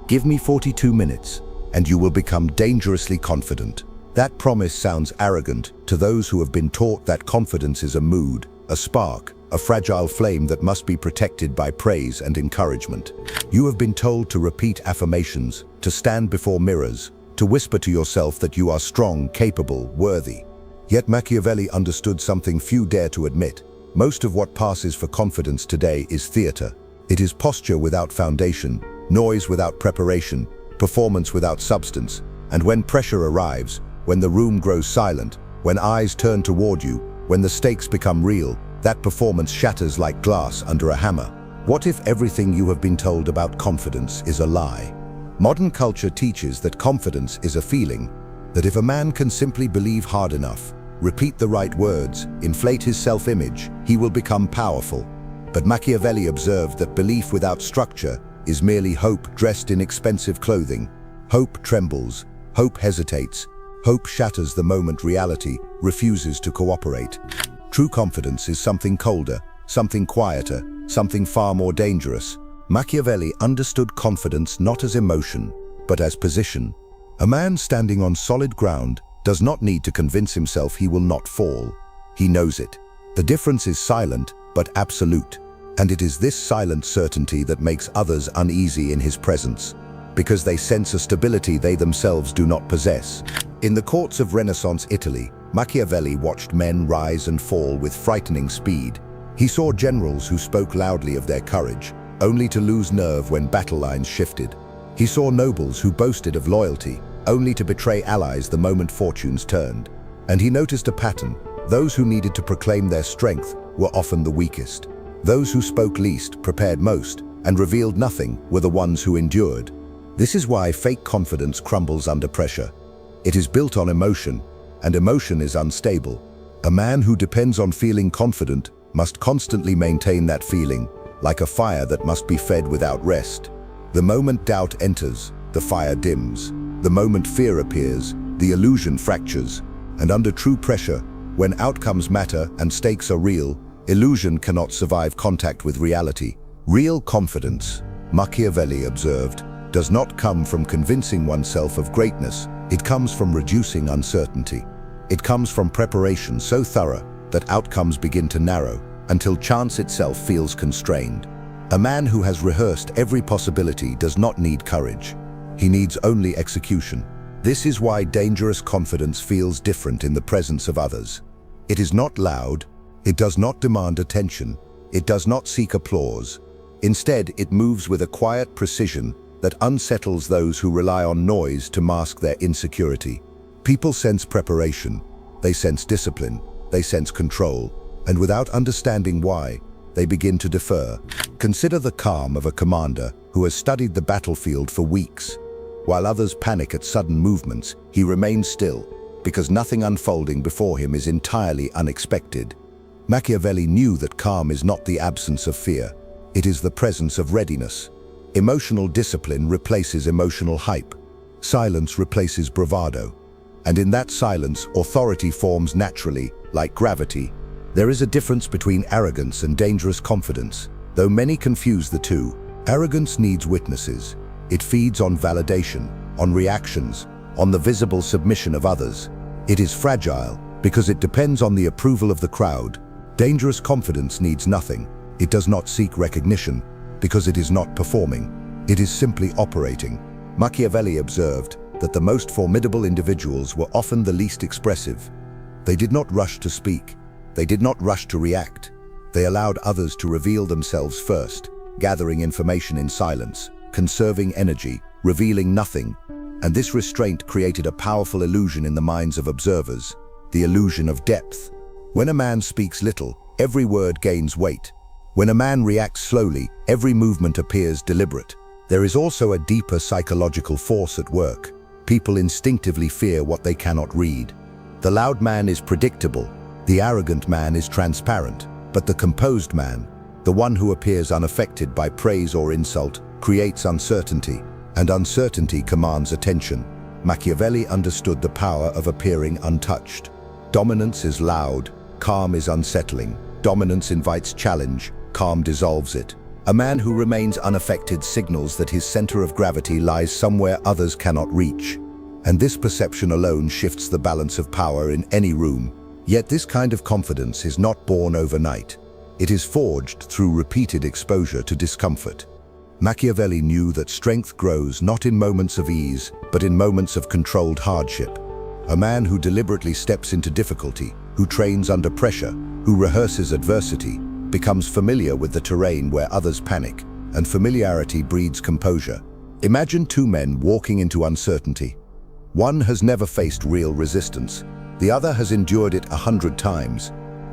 "Give me 42 minutes, and you will become dangerously confident." That promise sounds arrogant to those who have been taught that confidence is a mood, a spark, a fragile flame that must be protected by praise and encouragement. You have been told to repeat affirmations, to stand before mirrors, to whisper to yourself that you are strong, capable, worthy. Yet Machiavelli understood something few dare to admit. Most of what passes for confidence today is theater. It is posture without foundation, noise without preparation, performance without substance. And when pressure arrives, when the room grows silent, when eyes turn toward you, when the stakes become real, that performance shatters like glass under a hammer. What if everything you have been told about confidence is a lie? Modern culture teaches that confidence is a feeling, that if a man can simply believe hard enough, repeat the right words, inflate his self-image, he will become powerful. But Machiavelli observed that belief without structure is merely hope dressed in expensive clothing. Hope trembles, hope hesitates, hope shatters the moment reality refuses to cooperate. True confidence is something colder, something quieter, something far more dangerous. Machiavelli understood confidence not as emotion, but as position. A man standing on solid ground does not need to convince himself he will not fall. He knows it. The difference is silent, but absolute. And it is this silent certainty that makes others uneasy in his presence, because they sense a stability they themselves do not possess. In the courts of Renaissance Italy, Machiavelli watched men rise and fall with frightening speed. He saw generals who spoke loudly of their courage, only to lose nerve when battle lines shifted. He saw nobles who boasted of loyalty, only to betray allies the moment fortunes turned. And he noticed a pattern. Those who needed to proclaim their strength were often the weakest. Those who spoke least, prepared most, and revealed nothing were the ones who endured. This is why fake confidence crumbles under pressure. It is built on emotion, and emotion is unstable. A man who depends on feeling confident must constantly maintain that feeling, like a fire that must be fed without rest. The moment doubt enters, the fire dims. The moment fear appears, the illusion fractures. And under true pressure, when outcomes matter and stakes are real, illusion cannot survive contact with reality. Real confidence, Machiavelli observed, does not come from convincing oneself of greatness. It comes from reducing uncertainty. It comes from preparation so thorough that outcomes begin to narrow until chance itself feels constrained. A man who has rehearsed every possibility does not need courage. He needs only execution. This is why dangerous confidence feels different in the presence of others. It is not loud. It does not demand attention. It does not seek applause. Instead, it moves with a quiet precision that unsettles those who rely on noise to mask their insecurity. People sense preparation, they sense discipline, they sense control, and without understanding why, they begin to defer. Consider the calm of a commander who has studied the battlefield for weeks. While others panic at sudden movements, he remains still, because nothing unfolding before him is entirely unexpected. Machiavelli knew that calm is not the absence of fear, it is the presence of readiness. Emotional discipline replaces emotional hype. Silence replaces bravado. And in that silence, authority forms naturally, like gravity. There is a difference between arrogance and dangerous confidence, though many confuse the two. Arrogance needs witnesses. It feeds on validation, on reactions, on the visible submission of others. It is fragile because it depends on the approval of the crowd. Dangerous confidence needs nothing. It does not seek recognition because it is not performing. It is simply operating. Machiavelli observed that the most formidable individuals were often the least expressive. They did not rush to speak. They did not rush to react. They allowed others to reveal themselves first, gathering information in silence, conserving energy, revealing nothing. And this restraint created a powerful illusion in the minds of observers, the illusion of depth. When a man speaks little, every word gains weight. When a man reacts slowly, every movement appears deliberate. There is also a deeper psychological force at work. People instinctively fear what they cannot read. The loud man is predictable. The arrogant man is transparent. But the composed man, the one who appears unaffected by praise or insult, creates uncertainty, and uncertainty commands attention. Machiavelli understood the power of appearing untouched. Dominance is loud, calm is unsettling. Dominance invites challenge, calm dissolves it. A man who remains unaffected signals that his center of gravity lies somewhere others cannot reach. And this perception alone shifts the balance of power in any room. Yet this kind of confidence is not born overnight. It is forged through repeated exposure to discomfort. Machiavelli knew that strength grows not in moments of ease, but in moments of controlled hardship. A man who deliberately steps into difficulty, who trains under pressure, who rehearses adversity, becomes familiar with the terrain where others panic, and familiarity breeds composure. Imagine two men walking into uncertainty. One has never faced real resistance. The other has endured it 100 times.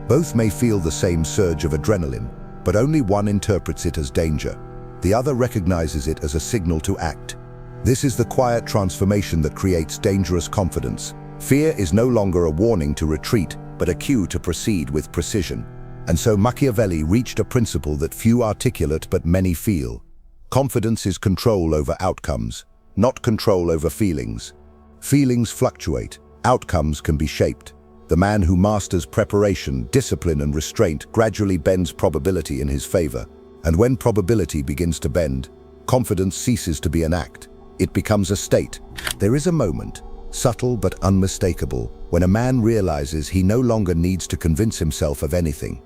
Both may feel the same surge of adrenaline, but only one interprets it as danger. The other recognizes it as a signal to act. This is the quiet transformation that creates dangerous confidence. Fear is no longer a warning to retreat, but a cue to proceed with precision. And so Machiavelli reached a principle that few articulate but many feel. Confidence is control over outcomes, not control over feelings. Feelings fluctuate, outcomes can be shaped. The man who masters preparation, discipline, and restraint gradually bends probability in his favor. And when probability begins to bend, confidence ceases to be an act. It becomes a state. There is a moment, subtle but unmistakable, when a man realizes he no longer needs to convince himself of anything.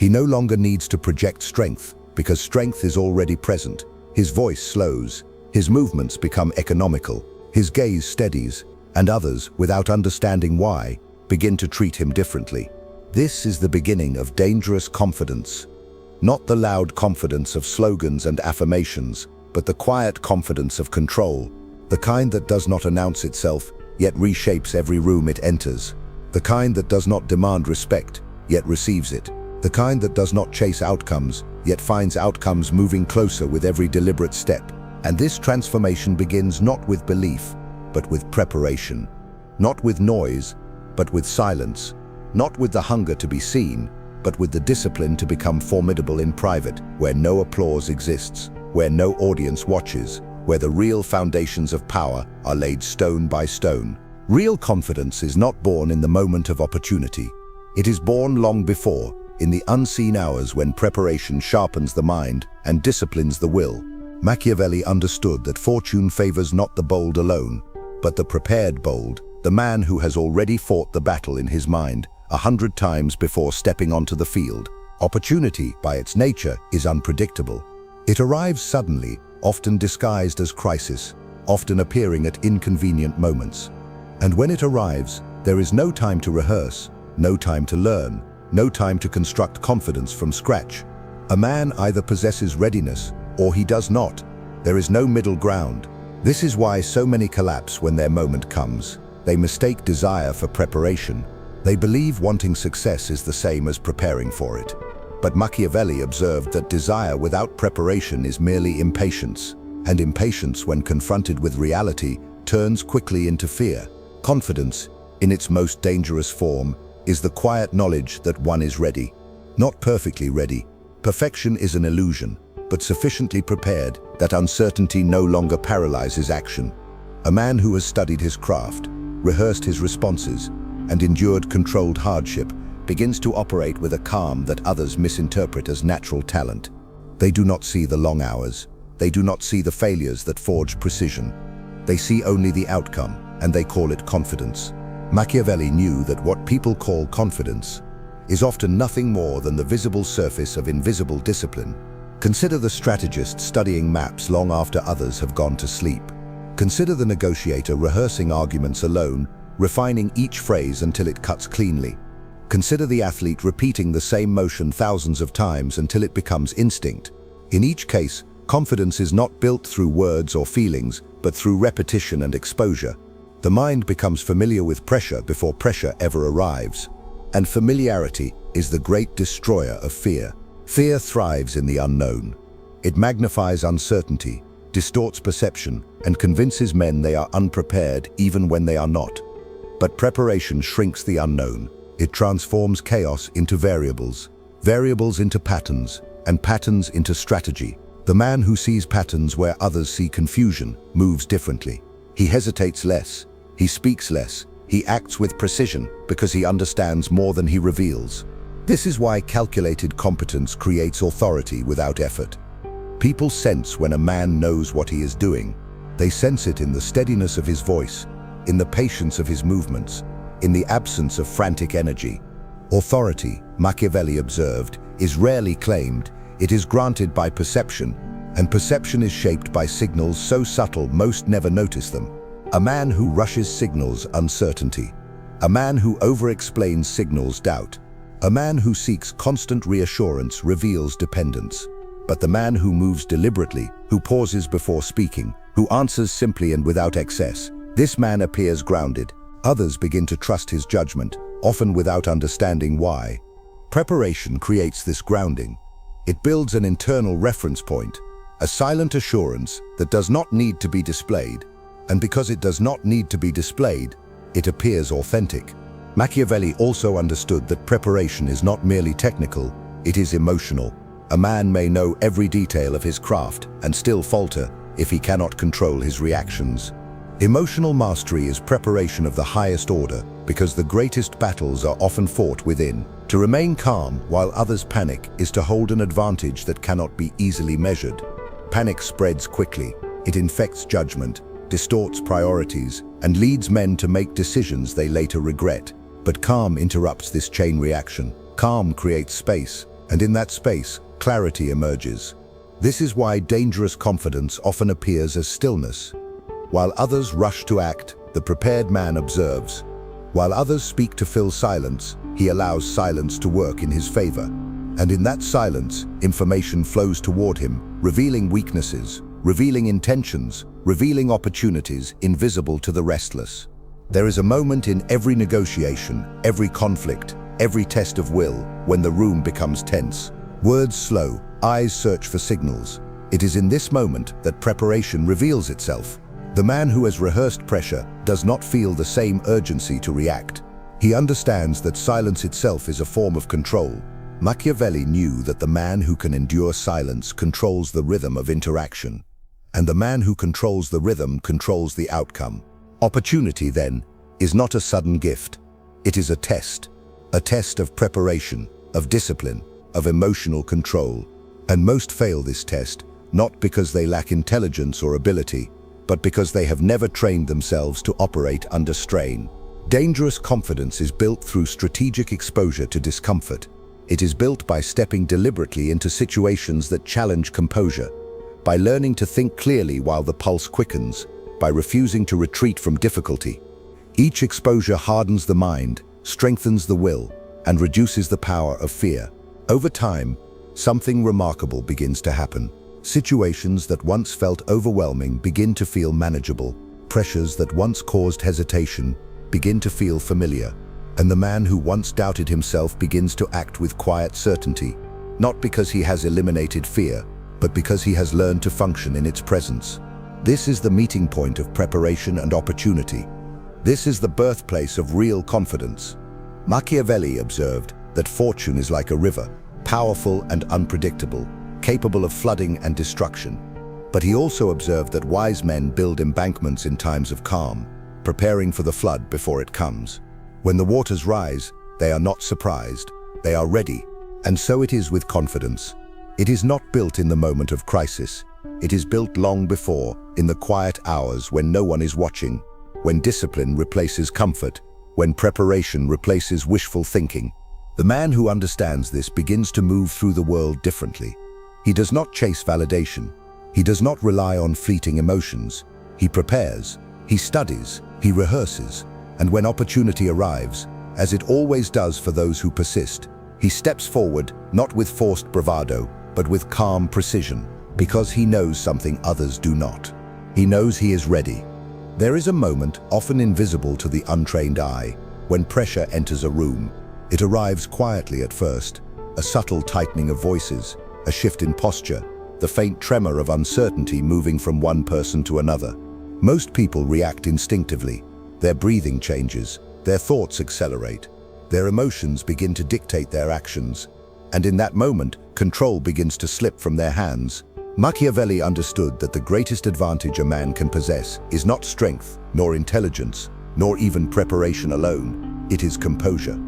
He no longer needs to project strength, because strength is already present. His voice slows, his movements become economical, his gaze steadies, and others, without understanding why, begin to treat him differently. This is the beginning of dangerous confidence. Not the loud confidence of slogans and affirmations, but the quiet confidence of control, the kind that does not announce itself, yet reshapes every room it enters. The kind that does not demand respect, yet receives it. The kind that does not chase outcomes, yet finds outcomes moving closer with every deliberate step. And this transformation begins not with belief, but with preparation. Not with noise, but with silence. Not with the hunger to be seen, but with the discipline to become formidable in private, where no applause exists, where no audience watches, where the real foundations of power are laid stone by stone. Real confidence is not born in the moment of opportunity. It is born long before, in the unseen hours when preparation sharpens the mind and disciplines the will. Machiavelli understood that fortune favors not the bold alone, but the prepared bold, the man who has already fought the battle in his mind 100 times before stepping onto the field. Opportunity, by its nature, is unpredictable. It arrives suddenly, often disguised as crisis, often appearing at inconvenient moments. And when it arrives, there is no time to rehearse, no time to learn, no time to construct confidence from scratch. A man either possesses readiness, or he does not. There is no middle ground. This is why so many collapse when their moment comes. They mistake desire for preparation. They believe wanting success is the same as preparing for it. But Machiavelli observed that desire without preparation is merely impatience, and impatience, when confronted with reality, turns quickly into fear. Confidence, in its most dangerous form, is the quiet knowledge that one is ready. Not perfectly ready. Perfection is an illusion, but sufficiently prepared that uncertainty no longer paralyzes action. A man who has studied his craft, rehearsed his responses, and endured controlled hardship begins to operate with a calm that others misinterpret as natural talent. They do not see the long hours. They do not see the failures that forge precision. They see only the outcome, and they call it confidence. Machiavelli knew that what people call confidence is often nothing more than the visible surface of invisible discipline. Consider the strategist studying maps long after others have gone to sleep. Consider the negotiator rehearsing arguments alone, refining each phrase until it cuts cleanly. Consider the athlete repeating the same motion thousands of times until it becomes instinct. In each case, confidence is not built through words or feelings, but through repetition and exposure. The mind becomes familiar with pressure before pressure ever arrives. And familiarity is the great destroyer of fear. Fear thrives in the unknown. It magnifies uncertainty, distorts perception, and convinces men they are unprepared even when they are not. But preparation shrinks the unknown. It transforms chaos into variables, variables into patterns, and patterns into strategy. The man who sees patterns where others see confusion moves differently. He hesitates less, he speaks less, he acts with precision because he understands more than he reveals. This is why calculated competence creates authority without effort. People sense when a man knows what he is doing. They sense it in the steadiness of his voice, in the patience of his movements, in the absence of frantic energy. Authority, Machiavelli observed, is rarely claimed. It is granted by perception, and perception is shaped by signals so subtle most never notice them. A man who rushes signals uncertainty. A man who over-explains signals doubt. A man who seeks constant reassurance reveals dependence. But the man who moves deliberately, who pauses before speaking, who answers simply and without excess, this man appears grounded. Others begin to trust his judgment, often without understanding why. Preparation creates this grounding. It builds an internal reference point, a silent assurance that does not need to be displayed. And because it does not need to be displayed, it appears authentic. Machiavelli also understood that preparation is not merely technical, it is emotional. A man may know every detail of his craft and still falter if he cannot control his reactions. Emotional mastery is preparation of the highest order because the greatest battles are often fought within. To remain calm while others panic is to hold an advantage that cannot be easily measured. Panic spreads quickly. It infects judgment, distorts priorities, and leads men to make decisions they later regret. But calm interrupts this chain reaction. Calm creates space, and in that space, clarity emerges. This is why dangerous confidence often appears as stillness. While others rush to act, the prepared man observes. While others speak to fill silence, he allows silence to work in his favor. And in that silence, information flows toward him, revealing weaknesses, revealing intentions, revealing opportunities invisible to the restless. There is a moment in every negotiation, every conflict, every test of will, when the room becomes tense. Words slow, eyes search for signals. It is in this moment that preparation reveals itself. The man who has rehearsed pressure does not feel the same urgency to react. He understands that silence itself is a form of control. Machiavelli knew that the man who can endure silence controls the rhythm of interaction. And the man who controls the rhythm controls the outcome. Opportunity, then, is not a sudden gift. It is a test of preparation, of discipline, of emotional control. And most fail this test, not because they lack intelligence or ability, but because they have never trained themselves to operate under strain. Dangerous confidence is built through strategic exposure to discomfort. It is built by stepping deliberately into situations that challenge composure, by learning to think clearly while the pulse quickens, by refusing to retreat from difficulty. Each exposure hardens the mind, strengthens the will, and reduces the power of fear. Over time, something remarkable begins to happen. Situations that once felt overwhelming begin to feel manageable. Pressures that once caused hesitation begin to feel familiar. And the man who once doubted himself begins to act with quiet certainty, not because he has eliminated fear, but because he has learned to function in its presence. This is the meeting point of preparation and opportunity. This is the birthplace of real confidence. Machiavelli observed that fortune is like a river, powerful and unpredictable, capable of flooding and destruction. But he also observed that wise men build embankments in times of calm, preparing for the flood before it comes. When the waters rise, they are not surprised, they are ready. And so it is with confidence. It is not built in the moment of crisis. It is built long before, in the quiet hours when no one is watching, when discipline replaces comfort, when preparation replaces wishful thinking. The man who understands this begins to move through the world differently. He does not chase validation. He does not rely on fleeting emotions. He prepares, he studies, he rehearses, and when opportunity arrives, as it always does for those who persist, he steps forward, not with forced bravado, but with calm precision, because he knows something others do not. He knows he is ready. There is a moment, often invisible to the untrained eye, when pressure enters a room. It arrives quietly at first, a subtle tightening of voices, a shift in posture, the faint tremor of uncertainty moving from one person to another. Most people react instinctively. Their breathing changes, their thoughts accelerate, their emotions begin to dictate their actions, and in that moment, control begins to slip from their hands. Machiavelli understood that the greatest advantage a man can possess is not strength, nor intelligence, nor even preparation alone. It is composure.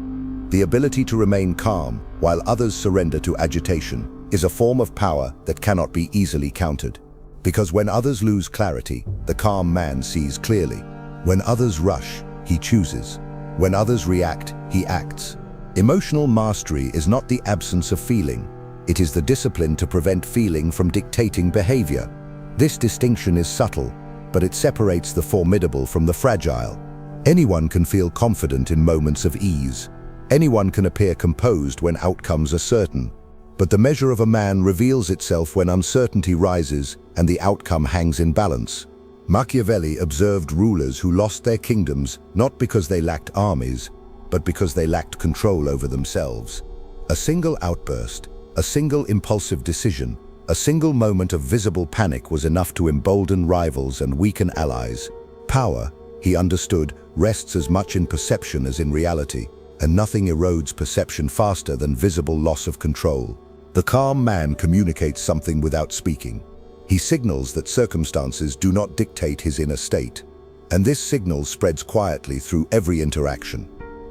The ability to remain calm while others surrender to agitation. is a form of power that cannot be easily countered. Because when others lose clarity, the calm man sees clearly. When others rush, he chooses. When others react, he acts. Emotional mastery is not the absence of feeling. It is the discipline to prevent feeling from dictating behavior. This distinction is subtle, but it separates the formidable from the fragile. Anyone can feel confident in moments of ease. Anyone can appear composed when outcomes are certain. But the measure of a man reveals itself when uncertainty rises and the outcome hangs in balance. Machiavelli observed rulers who lost their kingdoms not because they lacked armies, but because they lacked control over themselves. A single outburst, a single impulsive decision, a single moment of visible panic was enough to embolden rivals and weaken allies. Power, he understood, rests as much in perception as in reality, and nothing erodes perception faster than visible loss of control. The calm man communicates something without speaking. He signals that circumstances do not dictate his inner state, and this signal spreads quietly through every interaction.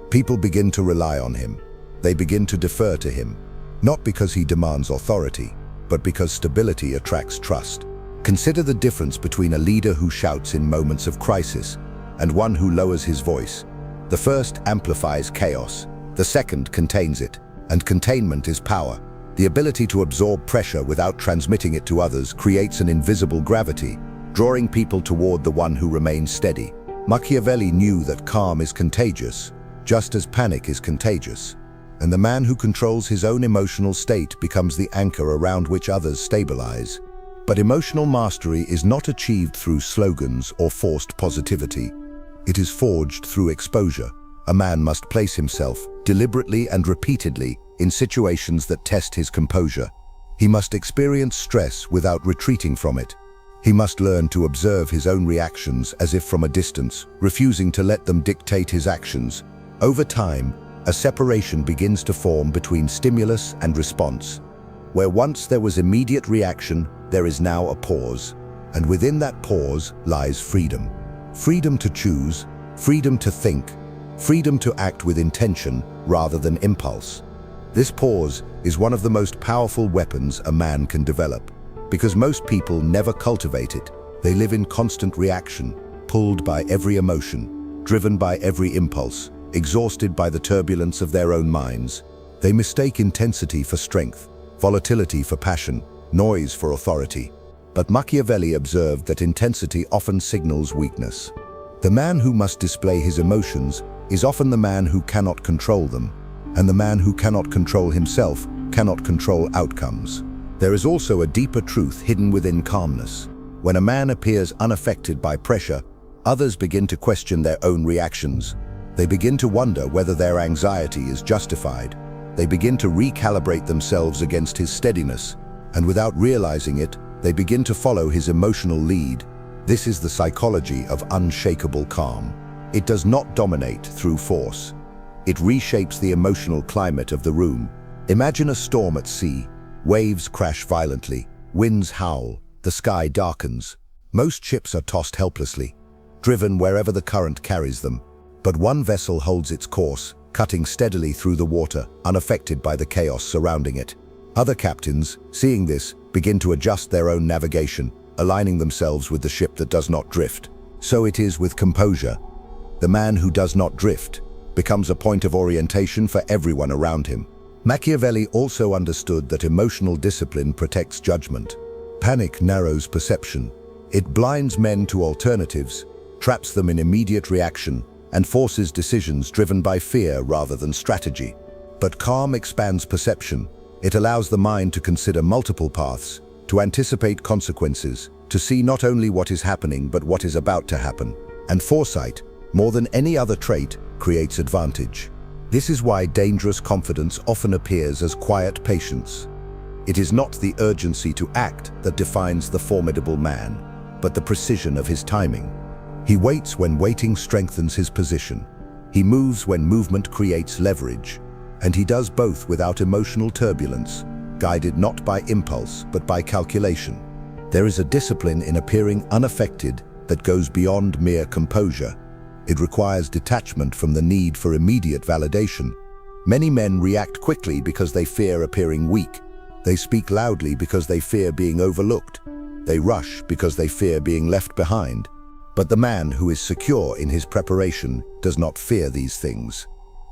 People begin to rely on him. They begin to defer to him, not because he demands authority, but because stability attracts trust. Consider the difference between a leader who shouts in moments of crisis and one who lowers his voice. The first amplifies chaos, the second contains it, and containment is power. The ability to absorb pressure without transmitting it to others creates an invisible gravity, drawing people toward the one who remains steady. Machiavelli knew that calm is contagious, just as panic is contagious, and the man who controls his own emotional state becomes the anchor around which others stabilize. But emotional mastery is not achieved through slogans or forced positivity. It is forged through exposure. A man must place himself, deliberately and repeatedly, in situations that test his composure. He must experience stress without retreating from it. He must learn to observe his own reactions as if from a distance, refusing to let them dictate his actions. Over time, a separation begins to form between stimulus and response. Where once there was immediate reaction, there is now a pause. And within that pause lies freedom. Freedom to choose, freedom to think, freedom to act with intention rather than impulse. This pause is one of the most powerful weapons a man can develop, because most people never cultivate it. They live in constant reaction, pulled by every emotion, driven by every impulse, exhausted by the turbulence of their own minds. They mistake intensity for strength, volatility for passion, noise for authority. But Machiavelli observed that intensity often signals weakness. The man who must display his emotions is often the man who cannot control them, and the man who cannot control himself cannot control outcomes. There is also a deeper truth hidden within calmness. When a man appears unaffected by pressure, others begin to question their own reactions. They begin to wonder whether their anxiety is justified. They begin to recalibrate themselves against his steadiness, and without realizing it, they begin to follow his emotional lead. This is the psychology of unshakable calm. It does not dominate through force. It reshapes the emotional climate of the room. Imagine a storm at sea. Waves crash violently, winds howl, the sky darkens. Most ships are tossed helplessly, driven wherever the current carries them. But one vessel holds its course, cutting steadily through the water, unaffected by the chaos surrounding it. Other captains, seeing this, begin to adjust their own navigation, aligning themselves with the ship that does not drift. So it is with composure. The man who does not drift becomes a point of orientation for everyone around him. Machiavelli also understood that emotional discipline protects judgment. Panic narrows perception. It blinds men to alternatives, traps them in immediate reaction, and forces decisions driven by fear rather than strategy. But calm expands perception. It allows the mind to consider multiple paths, to anticipate consequences, to see not only what is happening but what is about to happen. And foresight, more than any other trait, creates advantage. This is why dangerous confidence often appears as quiet patience. It is not the urgency to act that defines the formidable man, but the precision of his timing. He waits when waiting strengthens his position. He moves when movement creates leverage. And he does both without emotional turbulence, guided not by impulse but by calculation. There is a discipline in appearing unaffected that goes beyond mere composure. It requires detachment from the need for immediate validation. Many men react quickly because they fear appearing weak, They speak loudly because they fear being overlooked. They rush because they fear being left behind. But the man who is secure in his preparation does not fear these things.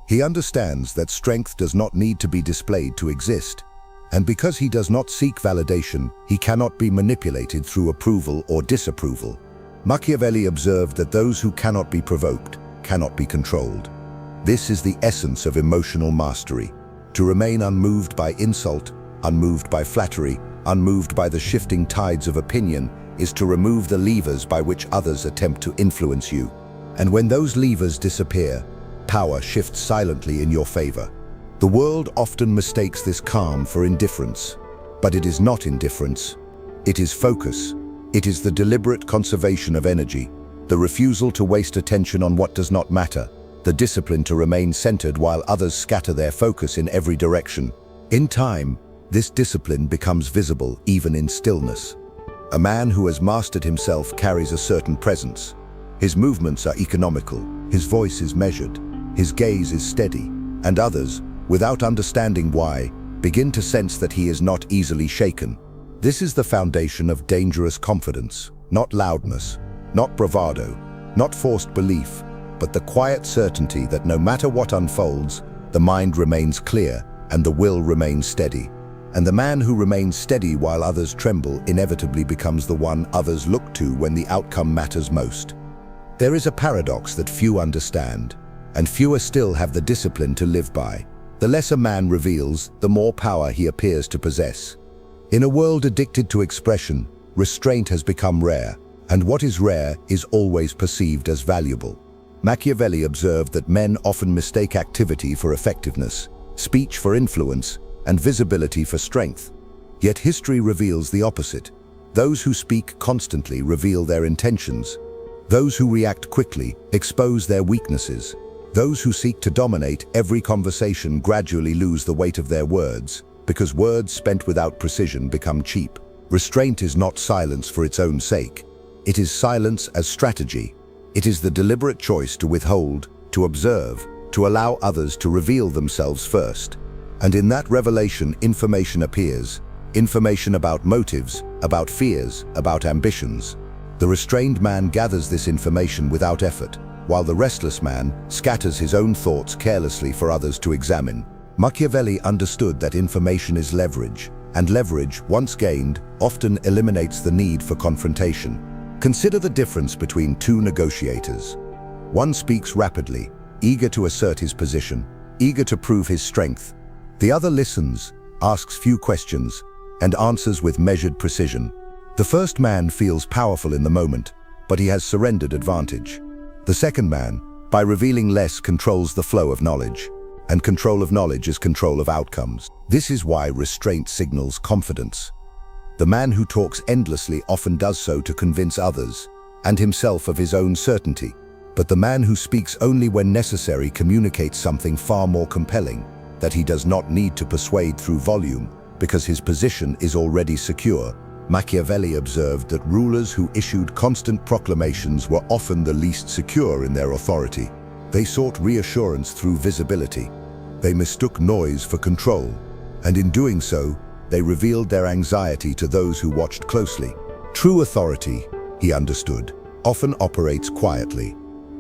He understands that strength does not need to be displayed to exist. And because he does not seek validation, he cannot be manipulated through approval or disapproval. Machiavelli observed that those who cannot be provoked cannot be controlled. This is the essence of emotional mastery: to remain unmoved by insult, unmoved by flattery, unmoved by the shifting tides of opinion, is to remove the levers by which others attempt to influence you. And when those levers disappear, power shifts silently in your favor. The world often mistakes this calm for indifference. But it is not indifference. It is focus. It is the deliberate conservation of energy, the refusal to waste attention on what does not matter, the discipline to remain centered while others scatter their focus in every direction. In time, this discipline becomes visible even in stillness. A man who has mastered himself carries a certain presence. His movements are economical, his voice is measured, his gaze is steady, and others, without understanding why, begin to sense that he is not easily shaken. This is the foundation of dangerous confidence, not loudness, not bravado, not forced belief, but the quiet certainty that no matter what unfolds, the mind remains clear and the will remains steady. And the man who remains steady while others tremble inevitably becomes the one others look to when the outcome matters most. There is a paradox that few understand, and fewer still have the discipline to live by. The less a man reveals, the more power he appears to possess. In a world addicted to expression, restraint has become rare, and what is rare is always perceived as valuable. Machiavelli observed that men often mistake activity for effectiveness, speech for influence, and visibility for strength. Yet history reveals the opposite. Those who speak constantly reveal their intentions. Those who react quickly expose their weaknesses. Those who seek to dominate every conversation gradually lose the weight of their words, because words spent without precision become cheap. Restraint is not silence for its own sake. It is silence as strategy. It is the deliberate choice to withhold, to observe, to allow others to reveal themselves first. And in that revelation, information appears. Information about motives, about fears, about ambitions. The restrained man gathers this information without effort, while the restless man scatters his own thoughts carelessly for others to examine. Machiavelli understood that information is leverage, and leverage, once gained, often eliminates the need for confrontation. Consider the difference between two negotiators. One speaks rapidly, eager to assert his position, eager to prove his strength. The other listens, asks few questions, and answers with measured precision. The first man feels powerful in the moment, but he has surrendered advantage. The second man, by revealing less, controls the flow of knowledge. And control of knowledge is control of outcomes. This is why restraint signals confidence. The man who talks endlessly often does so to convince others, and himself of his own certainty. But the man who speaks only when necessary communicates something far more compelling, that he does not need to persuade through volume, because his position is already secure. Machiavelli observed that rulers who issued constant proclamations were often the least secure in their authority. They sought reassurance through visibility. They mistook noise for control, and in doing so, they revealed their anxiety to those who watched closely. True authority, he understood, often operates quietly.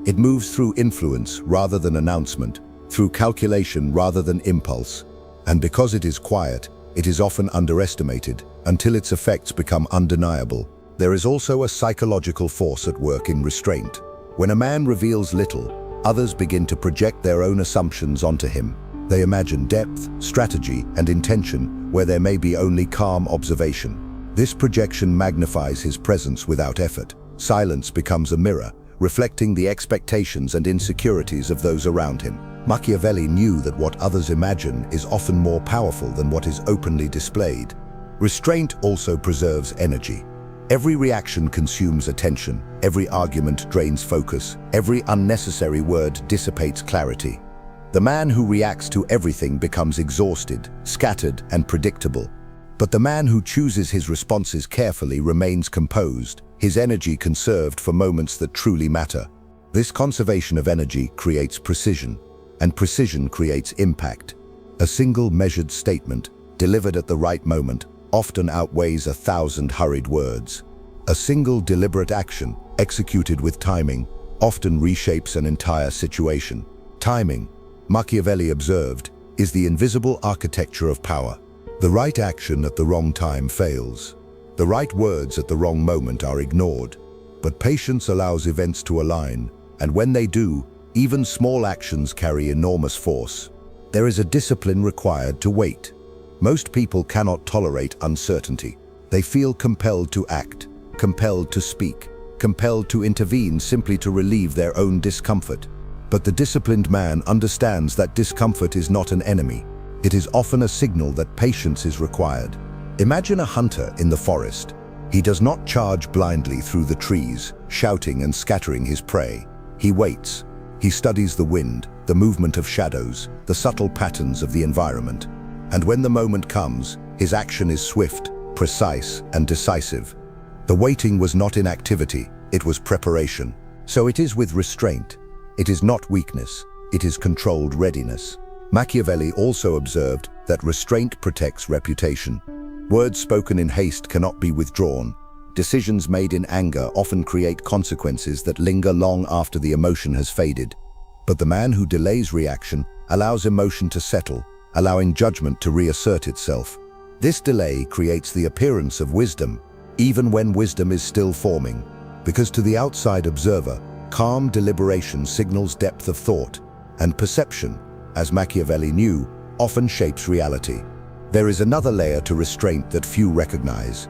It moves through influence rather than announcement, through calculation rather than impulse. And because it is quiet, it is often underestimated until its effects become undeniable. There is also a psychological force at work in restraint. When a man reveals little, others begin to project their own assumptions onto him. They imagine depth, strategy, and intention where there may be only calm observation. This projection magnifies his presence without effort. Silence becomes a mirror, reflecting the expectations and insecurities of those around him. Machiavelli knew that what others imagine is often more powerful than what is openly displayed. Restraint also preserves energy. Every reaction consumes attention, every argument drains focus, every unnecessary word dissipates clarity. The man who reacts to everything becomes exhausted, scattered, and predictable. But the man who chooses his responses carefully remains composed, his energy conserved for moments that truly matter. This conservation of energy creates precision, and precision creates impact. A single measured statement, delivered at the right moment, often outweighs 1,000 hurried words. A single deliberate action, executed with timing, often reshapes an entire situation. Timing, Machiavelli observed, is the invisible architecture of power. The right action at the wrong time fails. The right words at the wrong moment are ignored. But patience allows events to align, and when they do, even small actions carry enormous force. There is a discipline required to wait. Most people cannot tolerate uncertainty. They feel compelled to act, compelled to speak, compelled to intervene simply to relieve their own discomfort. But the disciplined man understands that discomfort is not an enemy. It is often a signal that patience is required. Imagine a hunter in the forest. He does not charge blindly through the trees, shouting and scattering his prey. He waits. He studies the wind, the movement of shadows, the subtle patterns of the environment. And when the moment comes, his action is swift, precise, and decisive. The waiting was not inactivity, it was preparation. So it is with restraint. It is not weakness, it is controlled readiness. Machiavelli also observed that restraint protects reputation. Words spoken in haste cannot be withdrawn. Decisions made in anger often create consequences that linger long after the emotion has faded. But the man who delays reaction allows emotion to settle, allowing judgment to reassert itself. This delay creates the appearance of wisdom, even when wisdom is still forming, because to the outside observer, calm deliberation signals depth of thought, and perception, as Machiavelli knew, often shapes reality. There is another layer to restraint that few recognize.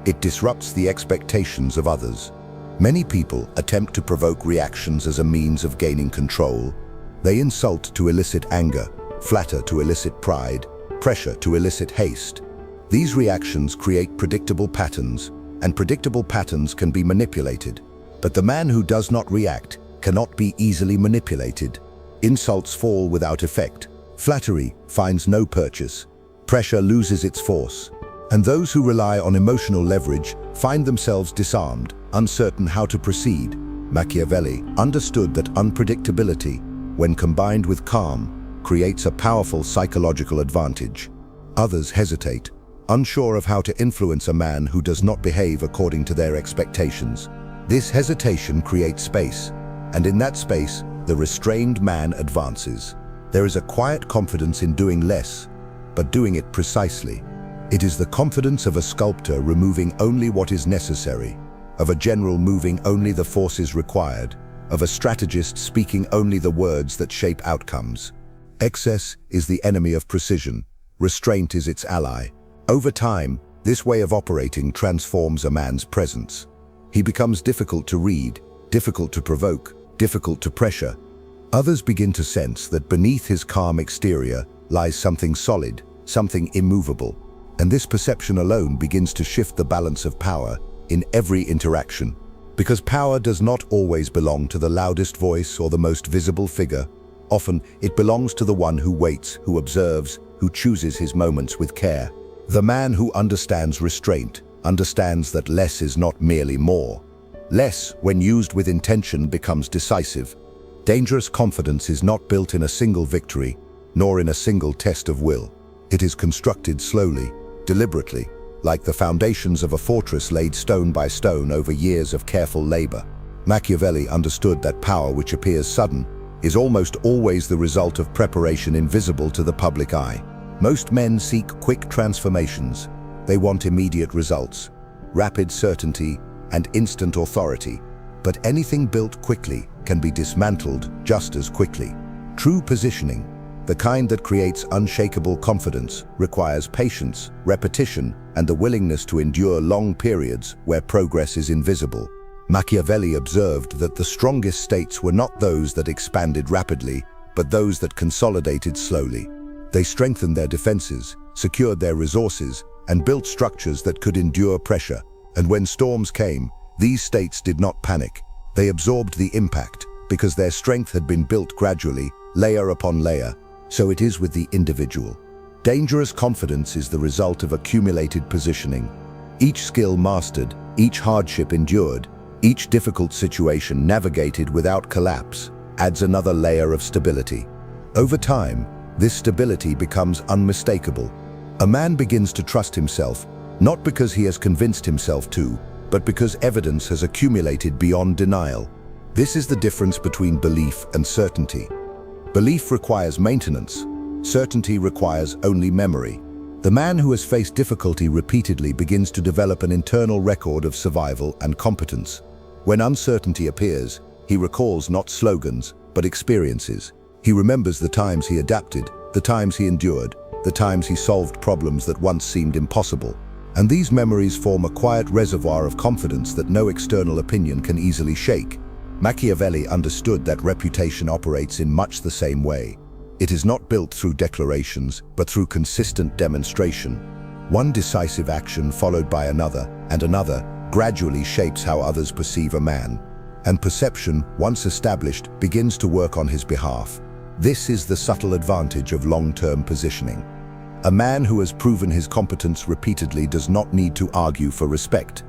It disrupts the expectations of others. Many people attempt to provoke reactions as a means of gaining control. They insult to elicit anger, flatter to elicit pride, pressure to elicit haste. These reactions create predictable patterns, and predictable patterns can be manipulated. But the man who does not react cannot be easily manipulated. Insults fall without effect. Flattery finds no purchase. Pressure loses its force. And those who rely on emotional leverage find themselves disarmed, uncertain how to proceed. Machiavelli understood that unpredictability, when combined with calm, creates a powerful psychological advantage. Others hesitate, unsure of how to influence a man who does not behave according to their expectations. This hesitation creates space, and in that space, the restrained man advances. There is a quiet confidence in doing less, but doing it precisely. It is the confidence of a sculptor removing only what is necessary, of a general moving only the forces required, of a strategist speaking only the words that shape outcomes. Excess is the enemy of precision. Restraint is its ally. Over time, this way of operating transforms a man's presence. He becomes difficult to read, difficult to provoke, difficult to pressure. Others begin to sense that beneath his calm exterior lies something solid, something immovable. And this perception alone begins to shift the balance of power in every interaction. Because power does not always belong to the loudest voice or the most visible figure. Often, it belongs to the one who waits, who observes, who chooses his moments with care. The man who understands restraint understands that less is not merely more. Less, when used with intention, becomes decisive. Dangerous confidence is not built in a single victory, nor in a single test of will. It is constructed slowly, deliberately, like the foundations of a fortress laid stone by stone over years of careful labor. Machiavelli understood that power which appears sudden is almost always the result of preparation invisible to the public eye. Most men seek quick transformations. They want immediate results, rapid certainty, and instant authority. But anything built quickly can be dismantled just as quickly. True positioning, the kind that creates unshakable confidence, requires patience, repetition, and the willingness to endure long periods where progress is invisible. Machiavelli observed that the strongest states were not those that expanded rapidly, but those that consolidated slowly. They strengthened their defenses, secured their resources, and built structures that could endure pressure. And when storms came, these states did not panic. They absorbed the impact, because their strength had been built gradually, layer upon layer. So it is with the individual. Dangerous confidence is the result of accumulated positioning. Each skill mastered, each hardship endured, each difficult situation navigated without collapse adds another layer of stability. Over time, this stability becomes unmistakable. A man begins to trust himself, not because he has convinced himself to, but because evidence has accumulated beyond denial. This is the difference between belief and certainty. Belief requires maintenance. Certainty requires only memory. The man who has faced difficulty repeatedly begins to develop an internal record of survival and competence. When uncertainty appears, he recalls not slogans, but experiences. He remembers the times he adapted, the times he endured, the times he solved problems that once seemed impossible. And these memories form a quiet reservoir of confidence that no external opinion can easily shake. Machiavelli understood that reputation operates in much the same way. It is not built through declarations, but through consistent demonstration. One decisive action followed by another and another gradually shapes how others perceive a man. And perception, once established, begins to work on his behalf. This is the subtle advantage of long-term positioning. A man who has proven his competence repeatedly does not need to argue for respect.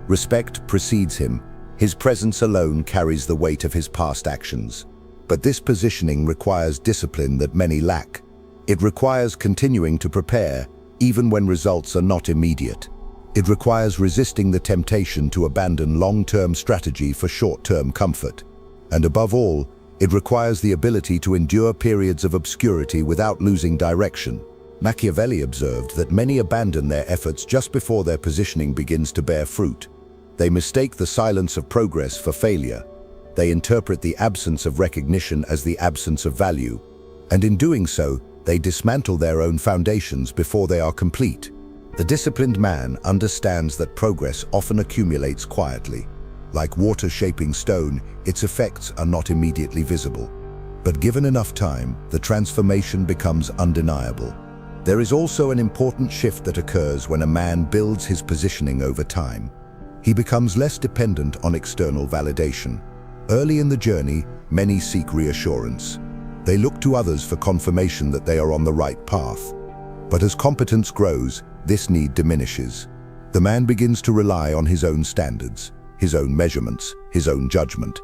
Respect precedes him. His presence alone carries the weight of his past actions. But this positioning requires discipline that many lack. It requires continuing to prepare, even when results are not immediate. It requires resisting the temptation to abandon long-term strategy for short-term comfort. And above all, it requires the ability to endure periods of obscurity without losing direction. Machiavelli observed that many abandon their efforts just before their positioning begins to bear fruit. They mistake the silence of progress for failure. They interpret the absence of recognition as the absence of value. And in doing so, they dismantle their own foundations before they are complete. The disciplined man understands that progress often accumulates quietly. Like water shaping stone, its effects are not immediately visible. But given enough time, the transformation becomes undeniable. There is also an important shift that occurs when a man builds his positioning over time. He becomes less dependent on external validation. Early in the journey, many seek reassurance. They look to others for confirmation that they are on the right path. But as competence grows, this need diminishes. The man begins to rely on his own standards, his own measurements, his own judgment.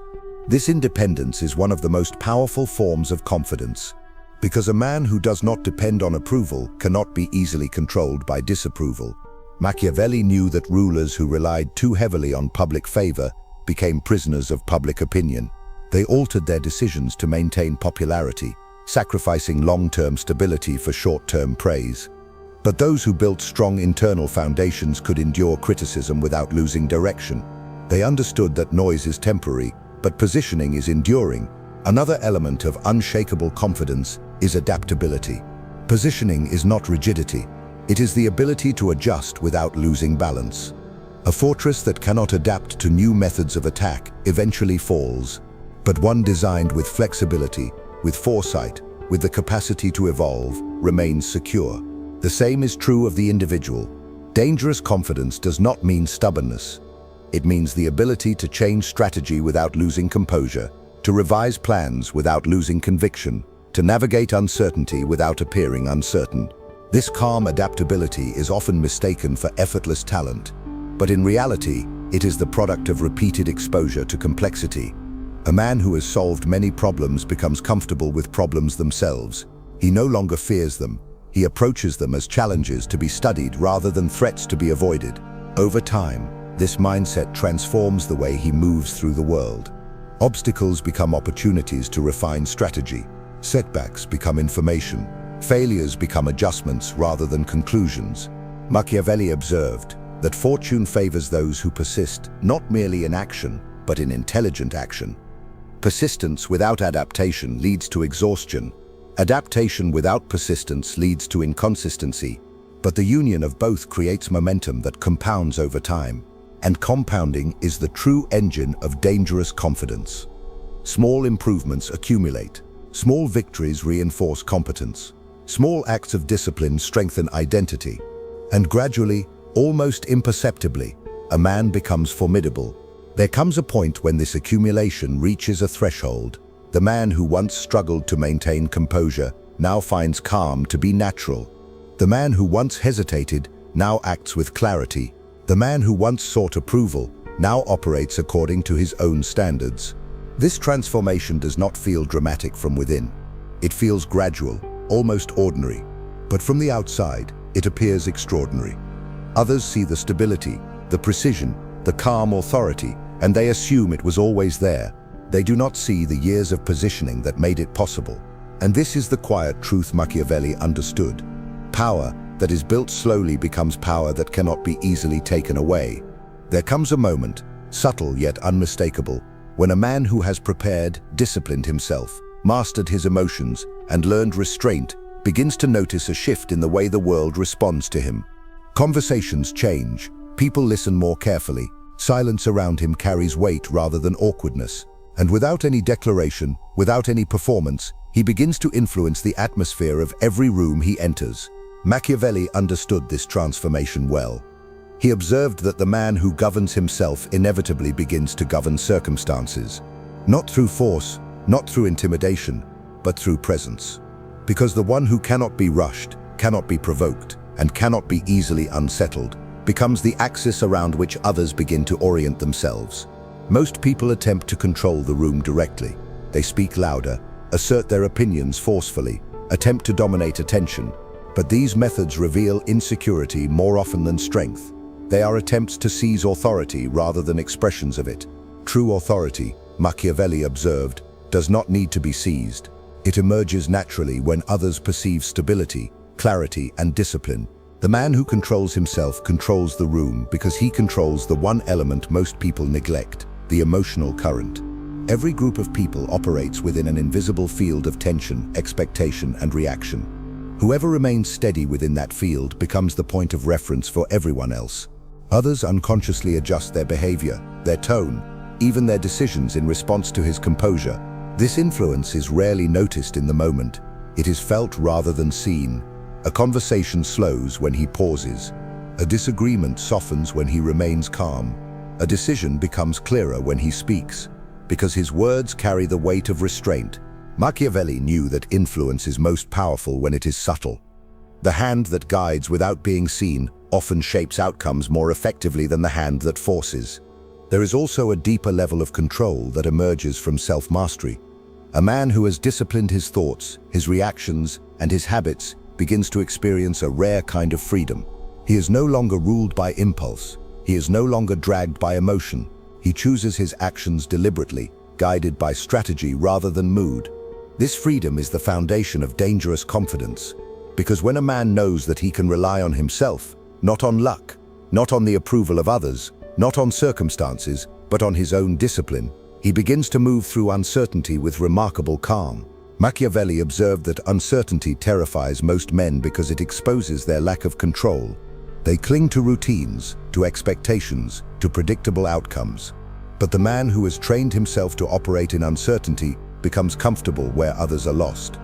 This independence is one of the most powerful forms of confidence, because a man who does not depend on approval cannot be easily controlled by disapproval. Machiavelli knew that rulers who relied too heavily on public favor became prisoners of public opinion. They altered their decisions to maintain popularity, sacrificing long-term stability for short-term praise. But those who built strong internal foundations could endure criticism without losing direction. They understood that noise is temporary, but positioning is enduring. Another element of unshakable confidence is adaptability. Positioning is not rigidity. It is the ability to adjust without losing balance. A fortress that cannot adapt to new methods of attack eventually falls, but one designed with flexibility, with foresight, with the capacity to evolve, remains secure. The same is true of the individual. Dangerous confidence does not mean stubbornness. It means the ability to change strategy without losing composure, to revise plans without losing conviction, to navigate uncertainty without appearing uncertain. This calm adaptability is often mistaken for effortless talent, but in reality, it is the product of repeated exposure to complexity. A man who has solved many problems becomes comfortable with problems themselves. He no longer fears them. He approaches them as challenges to be studied rather than threats to be avoided. Over time, this mindset transforms the way he moves through the world. Obstacles become opportunities to refine strategy. Setbacks become information. Failures become adjustments rather than conclusions. Machiavelli observed that fortune favors those who persist, not merely in action, but in intelligent action. Persistence without adaptation leads to exhaustion. Adaptation without persistence leads to inconsistency. But the union of both creates momentum that compounds over time. And compounding is the true engine of dangerous confidence. Small improvements accumulate. Small victories reinforce competence. Small acts of discipline strengthen identity. And gradually, almost imperceptibly, a man becomes formidable. There comes a point when this accumulation reaches a threshold. The man who once struggled to maintain composure now finds calm to be natural. The man who once hesitated now acts with clarity. The man who once sought approval now operates according to his own standards. This transformation does not feel dramatic from within. It feels gradual, almost ordinary. But from the outside, it appears extraordinary. Others see the stability, the precision, the calm authority, and they assume it was always there. They do not see the years of positioning that made it possible. And this is the quiet truth Machiavelli understood. Power that is built slowly becomes power that cannot be easily taken away. There comes a moment, subtle yet unmistakable, when a man who has prepared, disciplined himself, mastered his emotions, and learned restraint begins to notice a shift in the way the world responds to him. Conversations change, people listen more carefully, silence around him carries weight rather than awkwardness. And without any declaration, without any performance, he begins to influence the atmosphere of every room he enters. Machiavelli understood this transformation well. He observed that the man who governs himself inevitably begins to govern circumstances, not through force, not through intimidation, but through presence. Because the one who cannot be rushed, cannot be provoked, and cannot be easily unsettled, becomes the axis around which others begin to orient themselves. Most people attempt to control the room directly. They speak louder, assert their opinions forcefully, attempt to dominate attention. But these methods reveal insecurity more often than strength. They are attempts to seize authority rather than expressions of it. True authority, Machiavelli observed, does not need to be seized. It emerges naturally when others perceive stability, clarity, and discipline. The man who controls himself controls the room because he controls the one element most people neglect, the emotional current. Every group of people operates within an invisible field of tension, expectation, and reaction. Whoever remains steady within that field becomes the point of reference for everyone else. Others unconsciously adjust their behavior, their tone, even their decisions in response to his composure. This influence is rarely noticed in the moment. It is felt rather than seen. A conversation slows when he pauses. A disagreement softens when he remains calm. A decision becomes clearer when he speaks, because his words carry the weight of restraint. Machiavelli knew that influence is most powerful when it is subtle. The hand that guides without being seen often shapes outcomes more effectively than the hand that forces. There is also a deeper level of control that emerges from self-mastery. A man who has disciplined his thoughts, his reactions, and his habits begins to experience a rare kind of freedom. He is no longer ruled by impulse. He is no longer dragged by emotion. He chooses his actions deliberately, guided by strategy rather than mood. This freedom is the foundation of dangerous confidence, because when a man knows that he can rely on himself, not on luck, not on the approval of others, not on circumstances, but on his own discipline, he begins to move through uncertainty with remarkable calm. Machiavelli observed that uncertainty terrifies most men because it exposes their lack of control. They cling to routines, to expectations, to predictable outcomes. But the man who has trained himself to operate in uncertainty becomes comfortable where others are lost.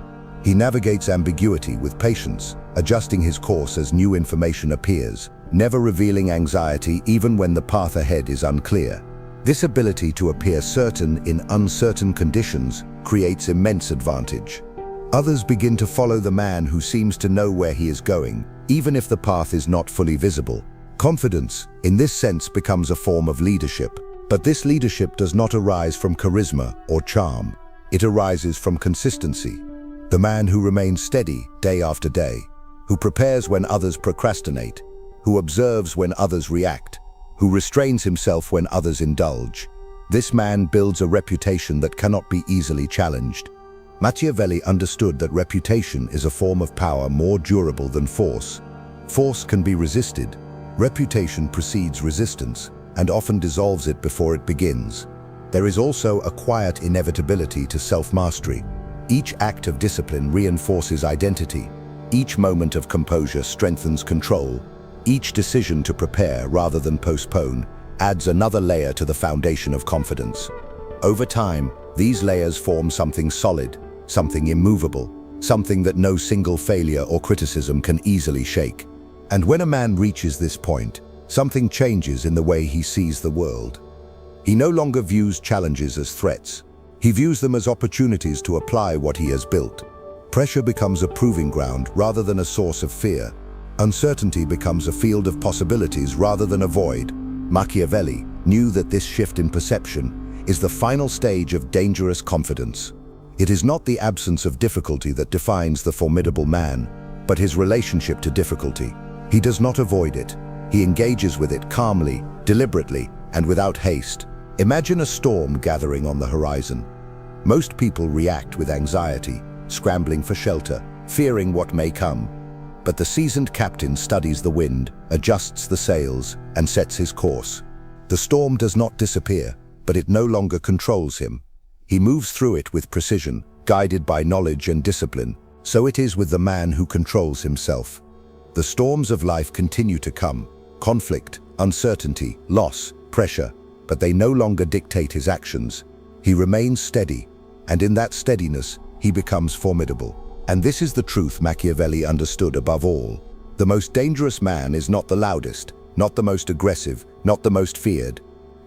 He navigates ambiguity with patience, adjusting his course as new information appears, never revealing anxiety even when the path ahead is unclear. This ability to appear certain in uncertain conditions creates immense advantage. Others begin to follow the man who seems to know where he is going, even if the path is not fully visible. Confidence, in this sense, becomes a form of leadership. But this leadership does not arise from charisma or charm. It arises from consistency. The man who remains steady day after day, who prepares when others procrastinate, who observes when others react, who restrains himself when others indulge. This man builds a reputation that cannot be easily challenged. Machiavelli understood that reputation is a form of power more durable than force. Force can be resisted. Reputation precedes resistance and often dissolves it before it begins. There is also a quiet inevitability to self-mastery. Each act of discipline reinforces identity. Each moment of composure strengthens control. Each decision to prepare rather than postpone adds another layer to the foundation of confidence. Over time, these layers form something solid, something immovable, something that no single failure or criticism can easily shake. And when a man reaches this point, something changes in the way he sees the world. He no longer views challenges as threats. He views them as opportunities to apply what he has built. Pressure becomes a proving ground rather than a source of fear. Uncertainty becomes a field of possibilities rather than a void. Machiavelli knew that this shift in perception is the final stage of dangerous confidence. It is not the absence of difficulty that defines the formidable man, but his relationship to difficulty. He does not avoid it. He engages with it calmly, deliberately, and without haste. Imagine a storm gathering on the horizon. Most people react with anxiety, scrambling for shelter, fearing what may come. But the seasoned captain studies the wind, adjusts the sails, and sets his course. The storm does not disappear, but it no longer controls him. He moves through it with precision, guided by knowledge and discipline. So it is with the man who controls himself. The storms of life continue to come: conflict, uncertainty, loss, pressure, but they no longer dictate his actions. He remains steady, and in that steadiness, he becomes formidable. And this is the truth Machiavelli understood above all. The most dangerous man is not the loudest, not the most aggressive, not the most feared.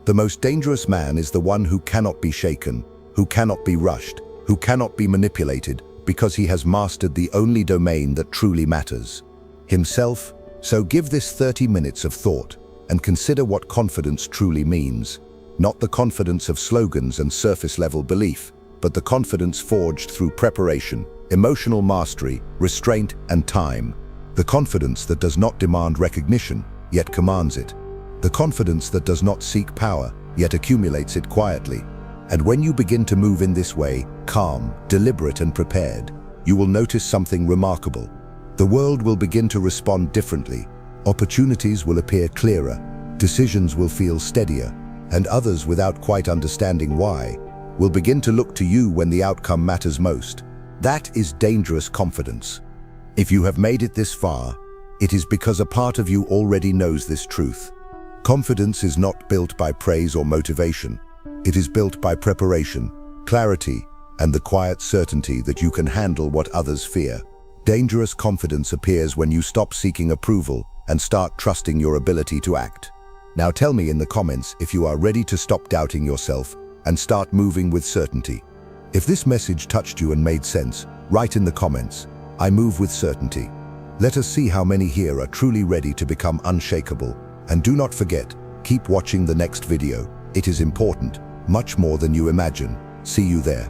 The most dangerous man is the one who cannot be shaken, who cannot be rushed, who cannot be manipulated, because he has mastered the only domain that truly matters: himself. So give this 30 minutes of thought and consider what confidence truly means. Not the confidence of slogans and surface-level belief, but the confidence forged through preparation, emotional mastery, restraint, and time. The confidence that does not demand recognition, yet commands it. The confidence that does not seek power, yet accumulates it quietly. And when you begin to move in this way, calm, deliberate, and prepared, you will notice something remarkable. The world will begin to respond differently. Opportunities will appear clearer, decisions will feel steadier, and others, without quite understanding why, will begin to look to you when the outcome matters most. That is dangerous confidence. If you have made it this far, it is because a part of you already knows this truth. Confidence is not built by praise or motivation. It is built by preparation, clarity, and the quiet certainty that you can handle what others fear. Dangerous confidence appears when you stop seeking approval and start trusting your ability to act. Now tell me in the comments if you are ready to stop doubting yourself and start moving with certainty. If this message touched you and made sense, write in the comments, "I move with certainty." Let us see how many here are truly ready to become unshakable. And do not forget, keep watching the next video. It is important, much more than you imagine. See you there.